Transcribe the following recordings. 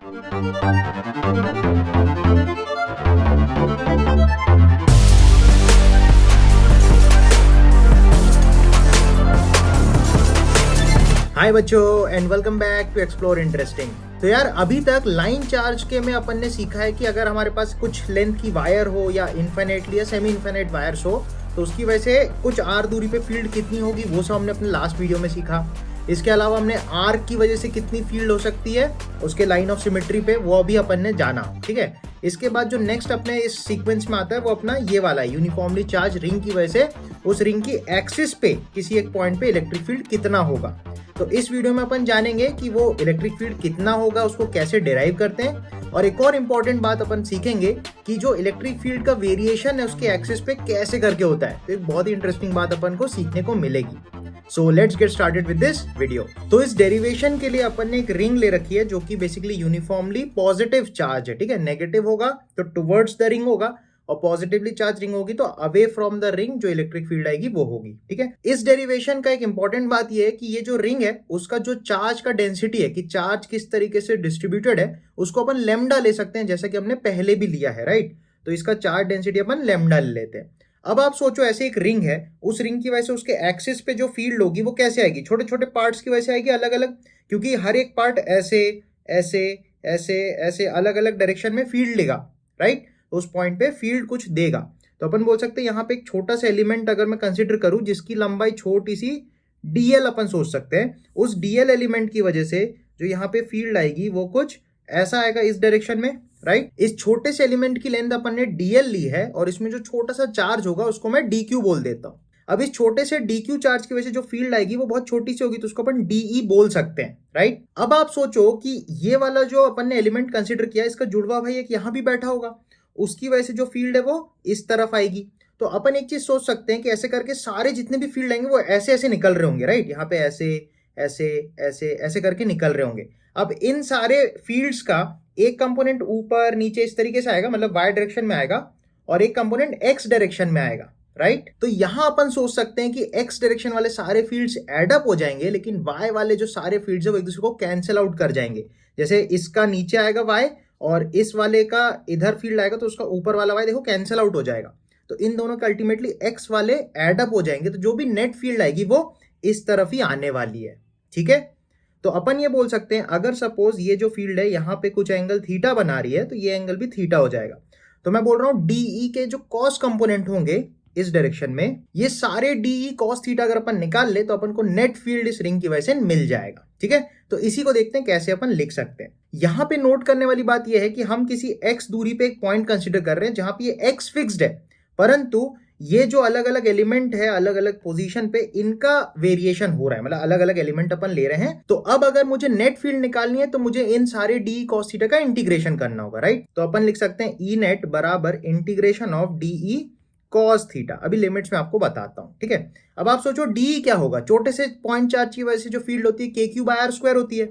हाय बच्चों and welcome back to explore interesting. तो यार अभी तक लाइन चार्ज के में अपन ने सीखा है कि अगर हमारे पास कुछ लेंथ की वायर हो या इन्फिनेटली या सेमी इन्फिनेट वायर्स हो तो उसकी वजह से कुछ आर दूरी पे फील्ड कितनी होगी, वो सब हमने अपने लास्ट वीडियो में सीखा। इसके अलावा हमने आर की वजह से कितनी फील्ड हो सकती है उसके लाइन ऑफ सिमेट्री पे, वो अभी अपन ने जाना। ठीक है, इसके बाद जो नेक्स्ट अपने इस सीक्वेंस में आता है वो अपना ये वाला है, यूनिफॉर्मली चार्ज रिंग की वजह से उस रिंग की एक्सिस पे किसी एक पॉइंट पे इलेक्ट्रिक फील्ड कितना होगा। तो इस वीडियो में अपन जानेंगे कि वो इलेक्ट्रिक फील्ड कितना होगा, उसको कैसे डिराइव करते हैं, और एक और इम्पॉर्टेंट बात अपन सीखेंगे कि जो इलेक्ट्रिक फील्ड का वेरिएशन है उसके एक्सिस पे कैसे करके होता है। तो एक बहुत ही इंटरेस्टिंग बात अपन को सीखने को मिलेगी। So let's get started with this video. तो इस डेरिवेशन के लिए अपन ने एक रिंग ले रखी है जो कि बेसिकली यूनिफॉर्मली पॉजिटिव चार्ज है। ठीक है, नेगेटिव होगा तो टुवर्ड्स द रिंग होगा और पॉजिटिवली चार्ज रिंग होगी तो अवे फ्रॉम द रिंग जो इलेक्ट्रिक फील्ड आएगी वो होगी। ठीक है, इस डेरिवेशन का एक इंपॉर्टेंट बात ये है कि ये जो रिंग है उसका जो चार्ज का डेंसिटी है कि चार्ज किस तरीके से डिस्ट्रीब्यूटेड है उसको अपन लैम्डा ले सकते हैं, जैसा कि हमने पहले भी लिया है। राइट, तो इसका चार्ज डेंसिटी अपन लैम्डा ले लेते हैं। अब आप सोचो ऐसे एक रिंग है, उस रिंग की वजह से उसके एक्सिस पे जो फील्ड होगी वो कैसे आएगी, छोटे छोटे पार्ट्स की वजह से आएगी अलग अलग, क्योंकि हर एक पार्ट ऐसे ऐसे ऐसे ऐसे अलग अलग डायरेक्शन में फील्ड लेगा। राइट, तो उस पॉइंट पे फील्ड कुछ देगा। तो अपन बोल सकते हैं यहाँ पे एक छोटा सा एलिमेंट अगर मैं कंसिडर करूं जिसकी लंबाई छोटी सी डीएल अपन सोच सकते हैं, उस डीएल एलिमेंट की वजह से जो यहाँ पे फील्ड आएगी वो कुछ ऐसा आएगा इस डायरेक्शन में। राइट, इस छोटे से एलिमेंट की लेंथ अपन ने डीएल ली है और इसमें जो छोटा सा चार्ज होगा उसको मैं डीक्यू बोल देता हूँ। अब इस छोटे से डीक्यू चार्ज की वजह से जो फील्ड आएगी वो बहुत छोटी सी होगी तो उसको अपन डीई बोल सकते हैं। राइट, अब आप सोचो कि ये वाला जो अपन ने एलिमेंट कंसिडर किया इसका जुड़वा भाई एक यहाँ भी बैठा होगा, उसकी वजह से जो फील्ड है वो इस तरफ आएगी। तो अपन एक चीज सोच सकते हैं कि ऐसे करके सारे जितने भी फील्ड आएंगे वो ऐसे ऐसे निकल रहे होंगे। राइट, यहाँ पे ऐसे ऐसे ऐसे ऐसे करके निकल रहे होंगे। अब इन सारे फील्ड्स का एक कंपोनेंट ऊपर नीचे इस तरीके से आएगा, मतलब वाई डायरेक्शन में आएगा, और एक कंपोनेंट एक्स डायरेक्शन में आएगा। राइट, तो यहां अपन सोच सकते हैं कि एक्स डायरेक्शन वाले सारे फील्ड्स एडअप हो जाएंगे, लेकिन वाई वाले जो सारे फील्ड्स है वो एक दूसरे को कैंसिल आउट कर जाएंगे। जैसे इसका नीचे आएगा वाई और इस वाले का इधर फील्ड आएगा तो उसका ऊपर वाला वाई देखो कैंसिल आउट हो जाएगा। तो इन दोनों के अल्टीमेटली एक्स वाले एडअप हो जाएंगे, तो जो भी नेट फील्ड आएगी वो इस तरफ ही आने वाली है। ठीक है, तो अपन ये बोल सकते हैं अगर सपोज ये जो फील्ड है यहाँ पे कुछ एंगल थीटा बना रही है तो ये एंगल भी थीटा हो जाएगा। तो मैं बोल रहा हूँ डीई के जो कॉस कंपोनेंट होंगे इस डायरेक्शन में, ये सारे डीई कॉस थीटा अगर अपन निकाल ले तो अपन को नेट फील्ड इस रिंग की वजह से मिल जाएगा। ठीक है, तो इसी को देखते हैं कैसे अपन लिख सकते हैं। यहां पे नोट करने वाली बात यह है कि हम किसी x दूरी पे एक पॉइंट कंसीडर कर रहे हैं जहां पे ये x फिक्स्ड है, परंतु ये जो अलग अलग एलिमेंट है अलग अलग पोजीशन पे इनका वेरिएशन हो रहा है, मतलब अलग अलग एलिमेंट अपन ले रहे हैं। तो अब अगर मुझे नेट फील्ड निकालनी है तो मुझे इन सारे डी कॉस थीटा का इंटीग्रेशन करना होगा। राइट, तो अपन लिख सकते हैं ई नेट बराबर integration of D E cos theta. अभी लिमिट्स में आपको बताता हूं। ठीक है, अब आप सोचो डी क्या होगा, छोटे से पॉइंट चार्ज की वजह से जो फील्ड होती है के क्यू बाय आर स्क्वायर होती है।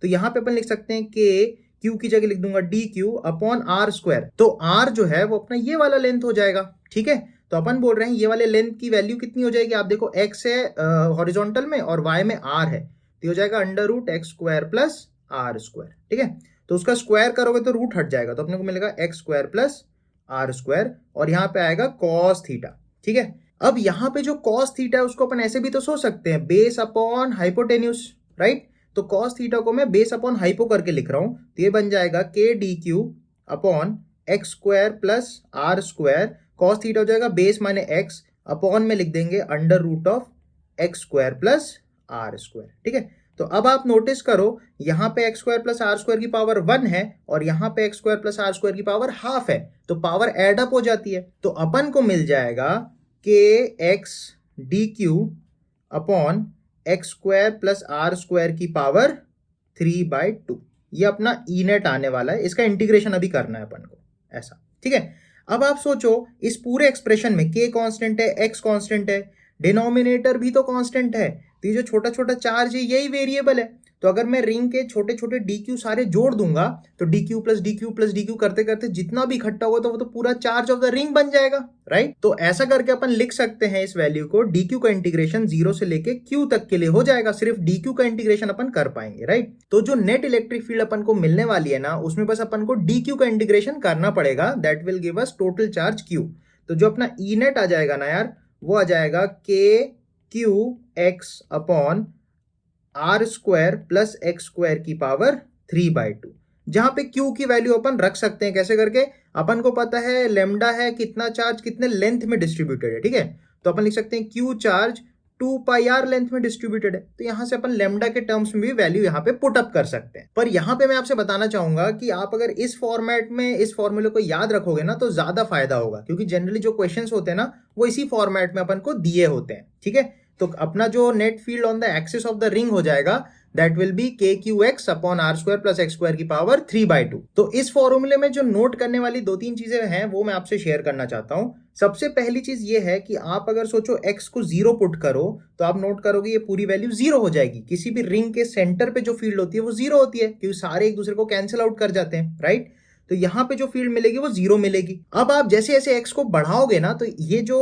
तो यहां पे अपन लिख सकते हैं के क्यू की जगह लिख दूंगा D Q upon R square. तो आर जो है वो अपना ये वाला लेंथ हो जाएगा। ठीक है, तो अपन बोल रहे हैं ये वाले लेंथ की वैल्यू कितनी हो जाएगी, आप देखो एक्स है हॉरिजॉन्टल में और वाई में आर है, तो हो जाएगा under root X square plus R square. ठीक है, तो उसका स्क्वायर करोगे तो रूट हट जाएगा तो अपने को मिलेगा X square plus R square और यहाँ पे आएगा कॉस थीटा। ठीक है, अब यहाँ पे जो कॉस थीटा है उसको अपन ऐसे भी तो सोच सकते हैं बेस अपॉन हाइपोटेन्यूज। राइट, तो कॉस थीटा को मैं बेस अपॉन हाइपो करके लिख रहा हूं तो ये बन जाएगा K D Q upon X square plus R square. Cos theta हो जाएगा बेस माने एक्स अपॉन में लिख देंगे under root of X square plus R square. ठीक है, तो अब आप नोटिस करो यहाँ पे X square plus R square की पावर 1 है और यहाँ पे X square plus R square की पावर हाफ है, तो पावर एड अप हो जाती है। तो अपन को मिल जाएगा K X D Q upon X square plus R square की पावर 3/2। ये अपना ई नेट आने वाला है, इसका इंटीग्रेशन अभी करना है अपन को ऐसा। ठीक है, अब आप सोचो इस पूरे एक्सप्रेशन में के कांस्टेंट है, एक्स कांस्टेंट है, डिनोमिनेटर भी तो कांस्टेंट है, तो ये जो छोटा छोटा चार्ज है यही वेरिएबल है। तो अगर मैं रिंग के छोटे छोटे डी क्यू सारे जोड़ दूंगा तो D Q plus D Q plus D Q करते करते जितना भी इकट्ठा होगा तो वो तो पूरा चार्ज ऑफ द रिंग बन जाएगा, राइट। तो ऐसा करके अपन लिख सकते हैं इस वैल्यू को, डी क्यू का इंटीग्रेशन 0 से लेके क्यू तक के लिए हो जाएगा, सिर्फ डी क्यू का इंटीग्रेशन अपन कर पाएंगे, राइट। तो जो नेट इलेक्ट्रिक फील्ड अपन को मिलने वाली है ना, उसमें बस अपन को डी क्यू का इंटीग्रेशन करना पड़ेगा, that will give us total charge Q. तो जो अपना ई नेट आ जाएगा ना यार, वो आ जाएगा K Q X upon R square plus X square की पावर 3/2, जहां पे क्यू की वैल्यू अपन रख सकते हैं कैसे करके, अपन को पता है लेमडा है कितना चार्ज कितने लेंथ में डिस्ट्रीब्यूटेड है, ठीक है। तो अपन लिख सकते हैं क्यू चार्ज 2πr लेंथ में डिस्ट्रीब्यूटेड है, तो यहां से अपन लेमडा के टर्म्स में भी वैल्यू यहां पे पुट अप कर सकते हैं। पर यहां पे मैं आपसे बताना चाहूंगा कि आप अगर इस फॉर्मेट में इस फॉर्मूले को याद रखोगे ना तो ज्यादा फायदा होगा, क्योंकि जनरली जो क्वेश्चंस होते हैं ना वो इसी फॉर्मेट में अपन को दिए होते हैं, ठीक है। तो अपना जो net field on the axis of the ring हो जाएगा, that will be K Q X upon R square plus X square की पावर 3/2। तो इस फॉर्मूले में जो नोट करने वाली 2-3 चीजें हैं वो मैं आपसे शेयर करना चाहता हूं। सबसे पहली चीज ये है कि आप अगर सोचो x को 0 पुट करो तो आप नोट करोगे ये पूरी वैल्यू 0 हो जाएगी। किसी भी रिंग के सेंटर पे जो फील्ड होती है वो 0 होती है, क्योंकि सारे एक दूसरे को कैंसिल आउट कर जाते हैं, राइट। तो यहाँ पे जो फील्ड मिलेगी वो 0 मिलेगी। अब आप जैसे जैसे x को बढ़ाओगे ना तो ये जो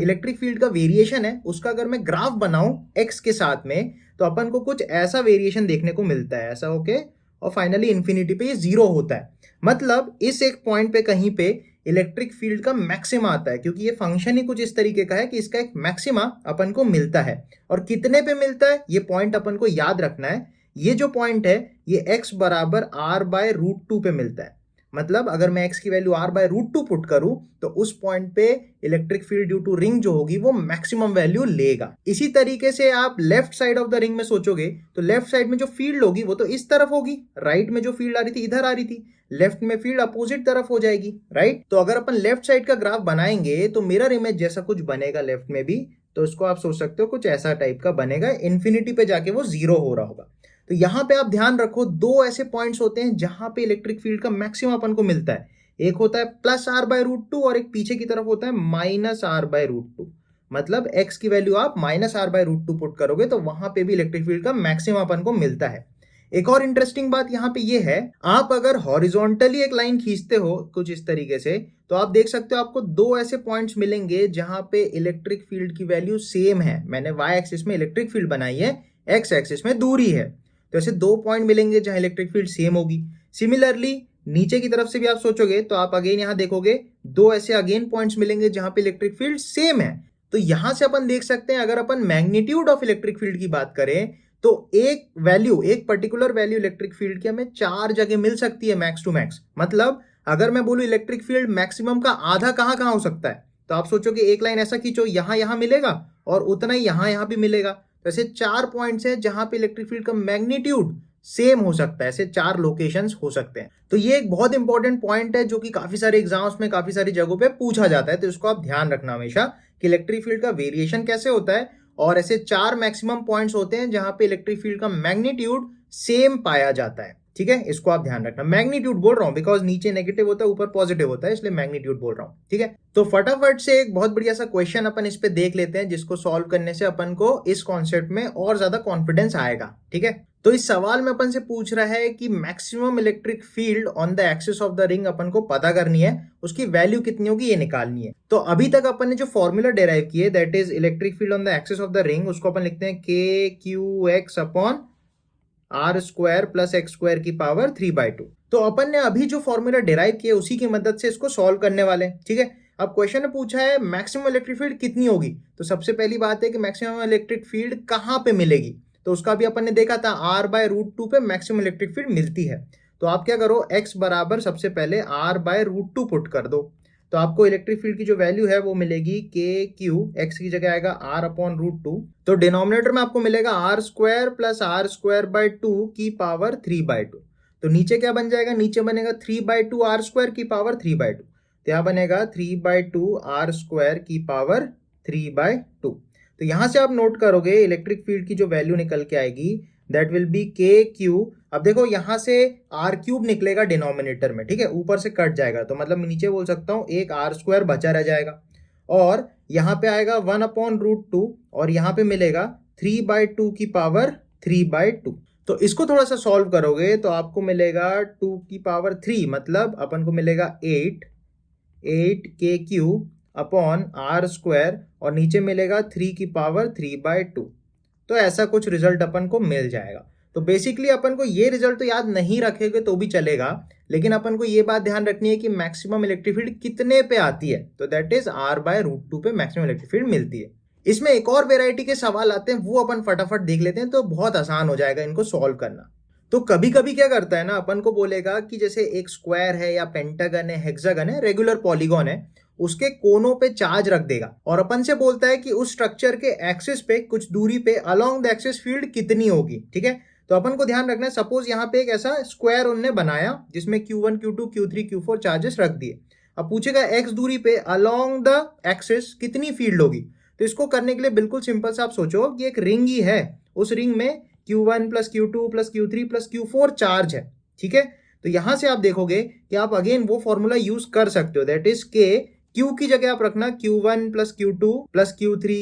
इलेक्ट्रिक फील्ड का वेरिएशन है उसका अगर मैं ग्राफ बनाऊं x के साथ में तो अपन को कुछ ऐसा वेरिएशन देखने को मिलता है, ऐसा ओके, और फाइनली इन्फिनिटी पे ये 0 होता है। मतलब इस एक पॉइंट पे कहीं पे इलेक्ट्रिक फील्ड का मैक्सिमा आता है, क्योंकि ये फंक्शन ही कुछ इस तरीके का है कि इसका एक मैक्सिमा अपन को मिलता है। और कितने पे मिलता है ये पॉइंट अपन को याद रखना है। ये जो पॉइंट है ये x बराबर r/√2 पे मिलता है। मतलब अगर मैं x की वैल्यू r/√2 पुट करूं तो उस पॉइंट पे electric field due to ring जो होगी वो मैक्सिमम वैल्यू लेगा। इसी तरीके से आप left side of the ring में सोचोगे तो लेफ्ट साइड में जो फील्ड होगी वो तो इस तरफ होगी, राइट में जो फील्ड आ रही थी इधर आ रही थी, लेफ्ट में फील्ड अपोजिट तरफ हो जाएगी, राइट। तो अगर अपन लेफ्ट साइड का ग्राफ बनाएंगे तो मिरर इमेज जैसा कुछ बनेगा लेफ्ट में भी, तो इसको आप सोच सकते हो कुछ ऐसा टाइप का बनेगा, इन्फिनिटी पे जाके वो 0 हो रहा होगा। तो यहां पे आप ध्यान रखो, दो ऐसे पॉइंट्स होते हैं जहां पे इलेक्ट्रिक फील्ड का मैक्सिमम अपन को मिलता है। एक होता है +r/√2 और एक पीछे की तरफ होता है -r/√2। मतलब x की वैल्यू आप -r/√2 पुट करोगे तो वहां पे भी इलेक्ट्रिक फील्ड का मैक्सिमम अपन को मिलता है। एक और इंटरेस्टिंग बात यहाँ पे ये है, आप अगर हॉरिजॉन्टली एक लाइन खींचते हो कुछ इस तरीके से तो आप देख सकते हो आपको दो ऐसे पॉइंट्स मिलेंगे जहां पे इलेक्ट्रिक फील्ड की वैल्यू सेम है। मैंने y एक्सिस में इलेक्ट्रिक फील्ड बनाई है, x एक्सिस में दूरी है, तो ऐसे दो पॉइंट मिलेंगे जहां इलेक्ट्रिक फील्ड सेम होगी। सिमिलरली नीचे की तरफ से भी आप सोचोगे तो आप अगेन यहां देखोगे दो ऐसे अगेन पॉइंट्स मिलेंगे जहां पे इलेक्ट्रिक फील्ड सेम है। तो यहां से अपन देख सकते हैं अगर अपन मैग्नीट्यूड ऑफ इलेक्ट्रिक फील्ड की बात करें तो एक वैल्यू, एक पर्टिकुलर वैल्यू इलेक्ट्रिक फील्ड की हमें 4 जगह मिल सकती है मैक्स टू मैक्स। मतलब अगर मैं बोलूं इलेक्ट्रिक फील्ड मैक्सिमम का आधा कहां कहां हो सकता है, तो आप सोचोगे एक लाइन ऐसा खींचो, यहां यहां मिलेगा और उतना ही यहां भी मिलेगा। तो ऐसे 4 पॉइंट्स हैं जहां पे इलेक्ट्रिक फील्ड का मैग्नीट्यूड सेम हो सकता है, ऐसे 4 लोकेशंस हो सकते हैं। तो ये एक बहुत इंपॉर्टेंट पॉइंट है जो कि काफी सारे एग्जाम्स में काफी सारी जगहों पे पूछा जाता है, तो इसको आप ध्यान रखना हमेशा कि इलेक्ट्रिक फील्ड का वेरिएशन कैसे होता है और ऐसे 4 मैक्सिमम पॉइंट्स होते हैं जहां पे इलेक्ट्रिक फील्ड का मैग्नीट्यूड सेम पाया जाता है, ठीक है। इसको आप ध्यान रखना, मैग्नीट्यूड बोल रहा हूं बिकॉज नीचे नेगेटिव होता है ऊपर पॉजिटिव होता है, इसलिए मैग्नीट्यूड बोल रहा हूं, ठीक है। तो फटाफट से एक बहुत बढ़िया सा क्वेश्चन अपन इस पे देख लेते हैं जिसको सॉल्व करने से अपन को इस कॉन्सेप्ट में और ज्यादा कॉन्फिडेंस आएगा, ठीक है। तो इस सवाल में अपन से पूछ रहा है कि maximum electric field on the axis of the ring अपन को पता करनी है, उसकी वैल्यू कितनी होगी ये निकालनी है। तो अभी तक अपन ने जो फॉर्मूला डेराइव किए that is electric field on the axis of the ring, उसको अपन लिखते हैं K Q X upon R square plus X square की पावर 3/2। तो अपन ने अभी जो फॉर्मूला डेराइव किए उसी की मदद से इसको सॉल्व करने वाले हैं, ठीक है। अब क्वेश्चन ने पूछा है मैक्सिमम इलेक्ट्रिक फील्ड कितनी होगी, तो सबसे पहली बात है कि मैक्सिमम इलेक्ट्रिक फील्ड कहां पे मिलेगी, तो उसका भी अपन ने देखा था r/√2 पे मैक्सिमम इलेक्ट्रिक फील्ड मिलती है। तो आप क्या करो, x बराबर सबसे पहले r/√2 पुट कर दो, तो आपको इलेक्ट्रिक फील्ड की जो वैल्यू है वो मिलेगी के क्यू, एक्स की जगह आएगा r/√2, तो डिनोमिनेटर में आपको मिलेगा r² प्लस r²/2 की पावर 3/2। तो नीचे क्या बन जाएगा, नीचे बनेगा 3/2 r² की पावर 3/2, तो यहाँ बनेगा 3/2 r² की पावर 3/2। तो यहां से आप नोट करोगे इलेक्ट्रिक फील्ड की जो वैल्यू निकल के आएगी that will be K Q. अब देखो यहां से r³ निकलेगा डिनोमिनेटर में, ठीक है, ऊपर से कट जाएगा, तो मतलब नीचे बोल सकता हूं एक r² बचा रह जाएगा और यहां पे आएगा 1/√2 और यहां पे मिलेगा 3/2 की पावर 3/2। तो इसको थोड़ा सा सॉल्व करोगे तो आपको मिलेगा 2 की पावर 3, मतलब अपन को मिलेगा 8 KQ अपॉन R² और नीचे मिलेगा 3 की पावर 3/2। तो ऐसा कुछ रिजल्ट अपन को मिल जाएगा। तो बेसिकली अपन को ये रिजल्ट तो याद नहीं रखेंगे तो भी चलेगा, लेकिन अपन को ये बात ध्यान रखनी है कि मैक्सिमम इलेक्ट्रिक फील्ड कितने पे आती है, तो दैट इज R/√2 पे मैक्सिमम इलेक्ट्रिक फील्ड मिलती है। इसमें एक और वेराइटी के सवाल आते हैं, वो अपन फटाफट देख लेते हैं, तो बहुत आसान हो जाएगा इनको सॉल्व करना। तो कभी कभी क्या करता है ना, अपन को बोलेगा कि जैसे एक स्क्वायर है या पेंटागन है, हेक्सागन है, रेगुलर पॉलीगॉन है, उसके कोनों पे चार्ज रख देगा और अपन से बोलता है कि उस स्ट्रक्चर के एक्सिस पे कुछ दूरी पे अलोंग द एक्सिस फील्ड कितनी होगी। ठीक है, तो अपन को ध्यान रखना है, सपोज यहाँ पे एक ऐसा स्क्वायर उन्होंने बनाया जिसमें Q1 Q2 Q3 Q4 charges रख दिए। अब पूछेगा एक्स दूरी पे अलोंग द एक्सिस कितनी फील्ड होगी। तो इसको करने के लिए बिल्कुल सिंपल सा आप सोचो कि एक रिंग ही है, उस रिंग में Q1 plus Q2 plus Q3 plus Q4 charge है। ठीक है, तो यहां से आप देखोगे कि आप अगेन वो फॉर्मूला यूज कर सकते हो, दैट इज के Q की जगह आप रखना Q1 plus Q2 plus Q3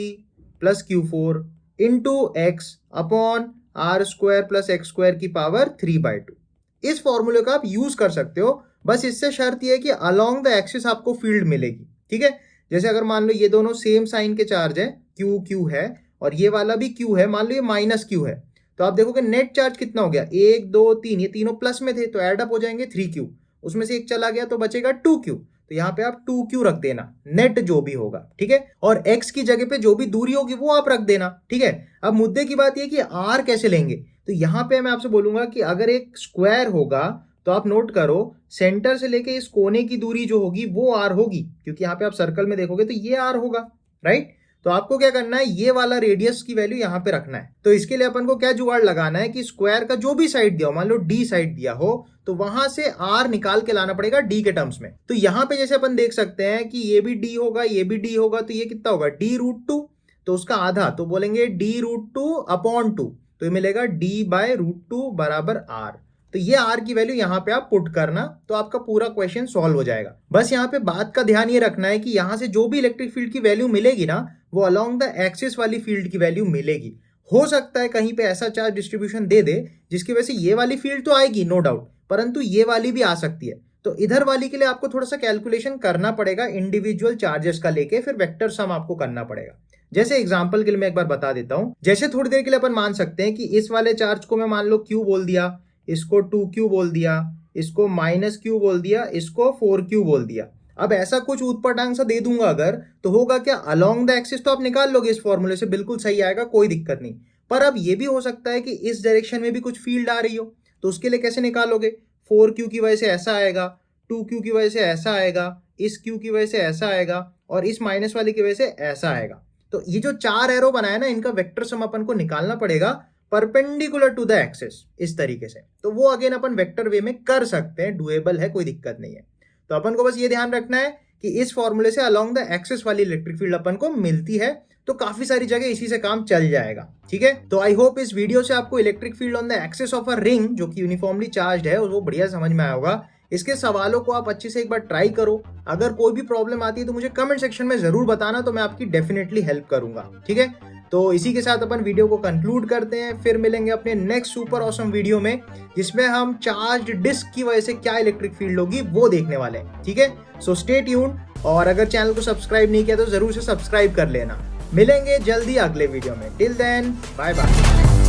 plus Q4 into x upon R² plus x² की पावर 3/2। इस फॉर्मूले का आप यूज कर सकते हो, बस इससे शर्त यह है कि अलोंग द एक्सिस आपको फील्ड मिलेगी। ठीक है, जैसे अगर मान लो ये दोनों सेम साइन के चार्ज है, Q है और ये वाला भी Q है, मान लो ये -Q है, तो आप देखोगे नेट चार्ज कितना हो गया, 1 2 3, ये तीनों प्लस में थे तो एडअप हो जाएंगे 3Q, उसमें से एक चला गया तो बचेगा 2Q, तो यहाँ पे आप 2Q रख देना, नेट जो भी होगा। ठीक है, और x की जगह पे जो भी दूरी होगी वो आप रख देना। ठीक है, अब मुद्दे की बात ये कि r कैसे लेंगे, तो यहाँ पे मैं आपसे बोलूंगा कि अगर एक स्क्वायर होगा तो आप नोट करो सेंटर से लेके इस कोने की दूरी जो होगी वो r होगी, क्योंकि यहाँ पे आप सर्कल में देखोगे तो ये r होगा, राइट। तो आपको क्या करना है, ये वाला रेडियस की वैल्यू यहाँ पे रखना है। तो इसके लिए अपन को क्या जुगाड़ लगाना है कि स्क्वायर का जो भी साइड दिया हो, मान लो d साइड दिया हो, तो वहां से r निकाल के लाना पड़ेगा d के टर्म्स में। तो यहाँ पे जैसे अपन देख सकते हैं कि ये भी d होगा, ये भी d होगा, तो ये कितना होगा d√2, तो उसका आधा, तो बोलेंगे d√2 अपॉन 2, तो ये मिलेगा d/√2 बराबर r। तो ये r की वैल्यू यहाँ पे आप पुट करना, तो आपका पूरा क्वेश्चन सॉल्व हो जाएगा। बस यहाँ पे बात का ध्यान ये रखना है कि यहाँ से जो भी इलेक्ट्रिक फील्ड की वैल्यू मिलेगी ना, वो अलोंग द एक्सिस वाली फील्ड की वैल्यू मिलेगी। हो सकता है कहीं पे ऐसा चार्ज डिस्ट्रीब्यूशन दे दे जिसकी वजह से ये वाली फील्ड तो आएगी नो डाउट, परंतु ये वाली भी आ सकती है। तो इधर वाली के लिए आपको थोड़ा सा कैलकुलेशन करना पड़ेगा इंडिविजुअल चार्जेस का लेके, फिर वेक्टर सम आपको करना पड़ेगा। जैसे एग्जांपल के लिए मैं एक बार बता देता हूं, जैसे थोड़ी देर के लिए अपन मान सकते हैं कि इस वाले चार्ज को मैं मान लो Q बोल दिया, इसको 2Q बोल दिया, इसको -Q बोल दिया, इसको 4Q बोल दिया। अब ऐसा कुछ ऊटपटांग सा दे दूंगा अगर, तो होगा क्या, अलोंग द एक्सिस तो आप निकाल लोगे इस फॉर्मूले से, बिल्कुल सही आएगा, कोई दिक्कत नहीं। पर अब ये भी हो सकता है कि इस डायरेक्शन में भी कुछ फील्ड आ रही हो, तो उसके लिए कैसे निकालोगे, 4Q की वजह से ऐसा आएगा, 2Q की वजह से ऐसा आएगा, इस Q की वजह से ऐसा आएगा और इस माइनस वाले की वजह से ऐसा आएगा। तो ये जो 4 एरो बनाया ना, इनका वेक्टर सम अपन को निकालना पड़ेगा परपेंडिकुलर टू द एक्सिस, इस तरीके से। तो वो अगेन अपन वेक्टर वे में कर सकते हैं, डुएबल है, कोई दिक्कत नहीं है। तो अपन को बस ये ध्यान रखना है कि इस फॉर्मूले से अलोंग द एक्सिस वाली इलेक्ट्रिक फील्ड अपन को मिलती है, तो काफी सारी जगह इसी से काम चल जाएगा। ठीक है, तो आई होप इस वीडियो से आपको electric field on the axis of a ring जो कि यूनिफॉर्मली चार्ज्ड है वो बढ़िया समझ में आया होगा। इसके सवालों को आप अच्छे से एक बार ट्राई करो, अगर कोई भी प्रॉब्लम आती है तो मुझे कमेंट सेक्शन में जरूर बताना, तो मैं आपकी डेफिनेटली हेल्प करूंगा। ठीक है, तो इसी के साथ अपन वीडियो को कंक्लूड करते हैं, फिर मिलेंगे अपने नेक्स्ट सुपर ऑसम वीडियो में, जिसमें हम चार्ज्ड डिस्क की वजह से क्या इलेक्ट्रिक फील्ड होगी वो देखने वाले हैं। ठीक है, सो स्टे ट्यून्ड, और अगर चैनल को सब्सक्राइब नहीं किया तो जरूर से सब्सक्राइब कर लेना। मिलेंगे जल्दी अगले वीडियो में, टिल देन बाय बाय।